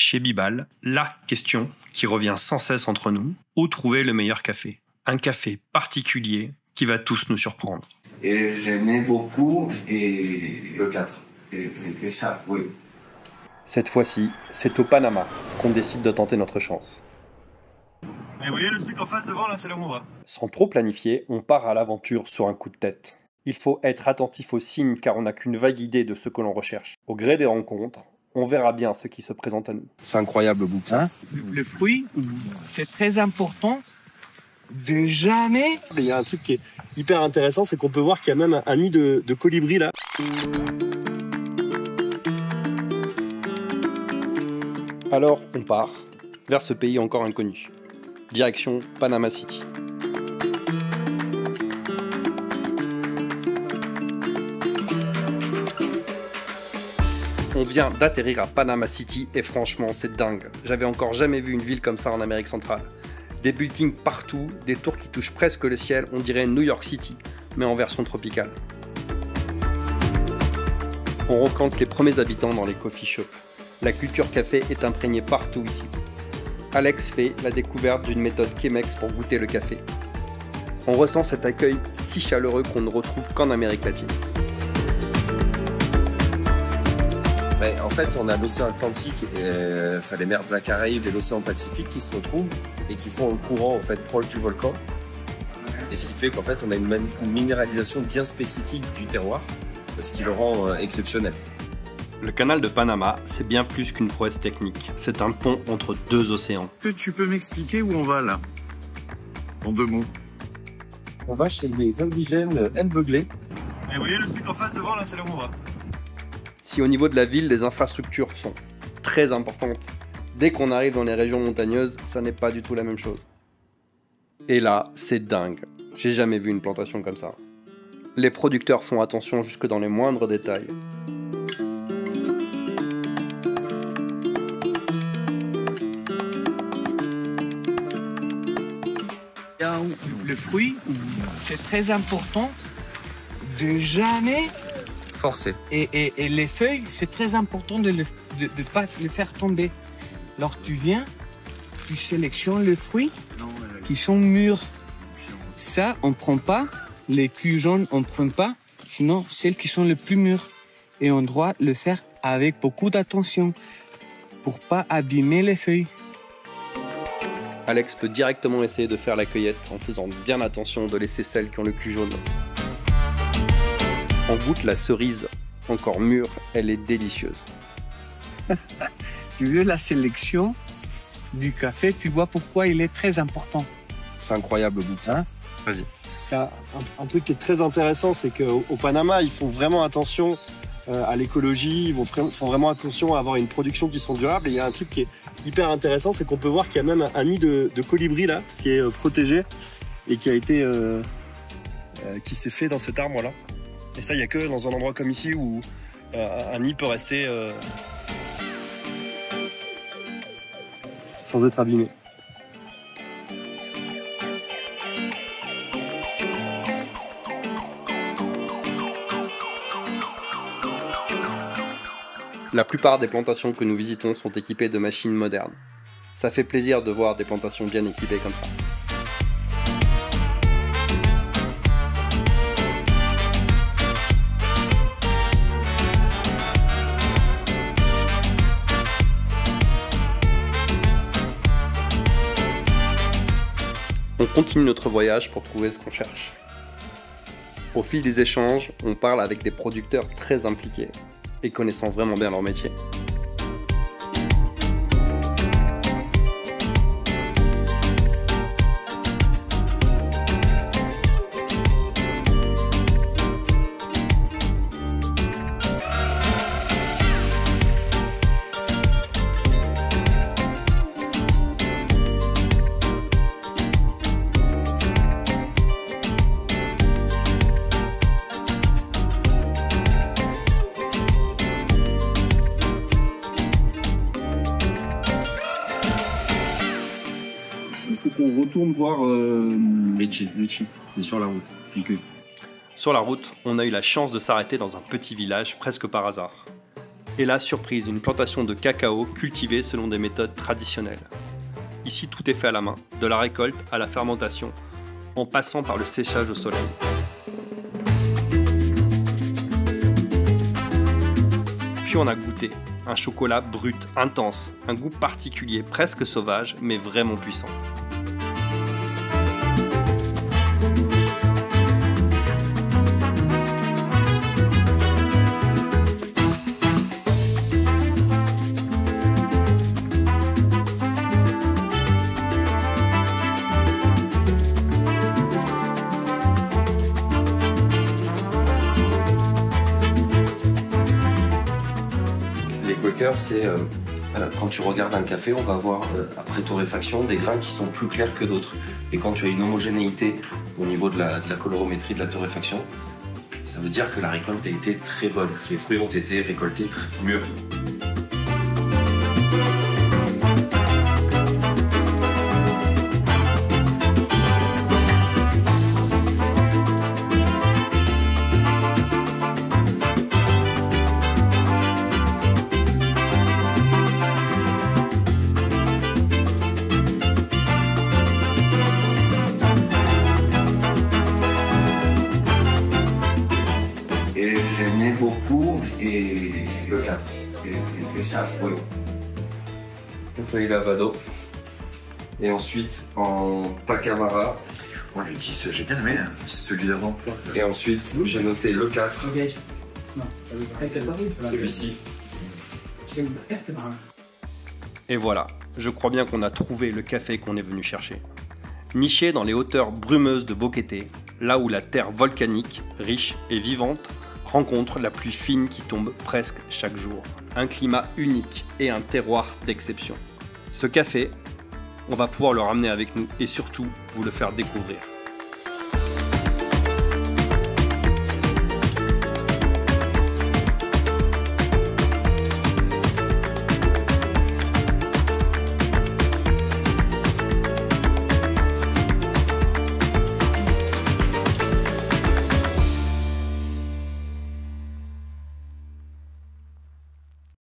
chez Bibal, la question qui revient sans cesse entre nous, où trouver le meilleur café? Un café particulier qui va tous nous surprendre. Et j'aimais beaucoup le 4. Et ça, oui. Cette fois-ci, c'est au Panama qu'on décide de tenter notre chance. Et vous voyez le truc en face devant, là, c'est là où on va. Sans trop planifier, on part à l'aventure sur un coup de tête. Il faut être attentif aux signes car on n'a qu'une vague idée de ce que l'on recherche. Au gré des rencontres, on verra bien ce qui se présente à nous. C'est incroyable, bouquin. Le fruit, c'est très important de jamais... Il y a un truc qui est hyper intéressant, c'est qu'on peut voir qu'il y a même un nid de colibri là. Alors, on part vers ce pays encore inconnu. Direction Panama City. On vient d'atterrir à Panama City et franchement, c'est dingue. J'avais encore jamais vu une ville comme ça en Amérique centrale. Des buildings partout, des tours qui touchent presque le ciel, on dirait New York City, mais en version tropicale. On rencontre les premiers habitants dans les coffee shops. La culture café est imprégnée partout ici. Alex fait la découverte d'une méthode Chemex pour goûter le café. On ressent cet accueil si chaleureux qu'on ne retrouve qu'en Amérique latine. En fait, on a l'océan Atlantique, les mers de la Caraïbe et l'océan Pacifique qui se retrouvent et qui font un courant en fait proche du volcan. Et ce qui fait qu'en fait, on a une minéralisation bien spécifique du terroir, ce qui le rend exceptionnel. Le canal de Panama, c'est bien plus qu'une prouesse technique. C'est un pont entre deux océans. Que tu peux m'expliquer où on va là? En 2 mots. On va chez les indigènes Nbeglé. Et vous voyez le truc en face devant, là, c'est là où on va. Si au niveau de la ville, les infrastructures sont très importantes, dès qu'on arrive dans les régions montagneuses, ça n'est pas du tout la même chose. Et là, c'est dingue. J'ai jamais vu une plantation comme ça. Les producteurs font attention jusque dans les moindres détails. Le fruit, c'est très important de jamais Forcé. Et les feuilles, c'est très important de ne pas les faire tomber. Alors tu viens, tu sélectionnes les fruits qui sont mûrs. Ça, on ne prend pas. Les culs jaunes, on ne prend pas. Sinon, celles qui sont les plus mûres. Et on doit le faire avec beaucoup d'attention pour pas abîmer les feuilles. Alex peut directement essayer de faire la cueillette en faisant bien attention de laisser celles qui ont le cul jaune. On goûte la cerise, encore mûre, elle est délicieuse. Tu veux la sélection du café, tu vois pourquoi il est très important. C'est incroyable, bouquin. Vas-y. Un truc qui est très intéressant, c'est qu'au Panama, ils font vraiment attention à l'écologie, ils font vraiment attention à avoir une production qui soit durable. Et il y a un truc qui est hyper intéressant, c'est qu'on peut voir qu'il y a même un nid de colibri là, qui est protégé et qui a été, qui s'est fait dans cet arbre là. Et ça, il n'y a que dans un endroit comme ici où un nid peut rester sans être abîmé. La plupart des plantations que nous visitons sont équipées de machines modernes. Ça fait plaisir de voir des plantations bien équipées comme ça. On continue notre voyage pour trouver ce qu'on cherche. Au fil des échanges, on parle avec des producteurs très impliqués et connaissant vraiment bien leur métier. Il faut qu'on retourne voir Richie, c'est sur la route. Sur la route, on a eu la chance de s'arrêter dans un petit village presque par hasard. Et là, surprise, une plantation de cacao cultivée selon des méthodes traditionnelles. Ici, tout est fait à la main, de la récolte à la fermentation, en passant par le séchage au soleil. Puis on a goûté, un chocolat brut, intense, un goût particulier, presque sauvage, mais vraiment puissant. C'est quand tu regardes un café, on va avoir après torréfaction des grains qui sont plus clairs que d'autres. Et quand tu as une homogénéité au niveau de la colorométrie de la torréfaction, ça veut dire que la récolte a été très bonne. Les fruits ont été récoltés mûrs. J'aimais beaucoup et le 4. Et ça, oui. Feuille lavado. Et ensuite en pacamara. Bon, le 10, j'ai bien aimé, celui d'avant. Et ensuite j'ai noté le 4. Celui-ci. Et voilà, je crois bien qu'on a trouvé le café qu'on est venu chercher. Niché dans les hauteurs brumeuses de Boquete, là où la terre volcanique, riche et vivante, rencontre la pluie fine qui tombe presque chaque jour. Un climat unique et un terroir d'exception. Ce café, on va pouvoir le ramener avec nous et surtout vous le faire découvrir.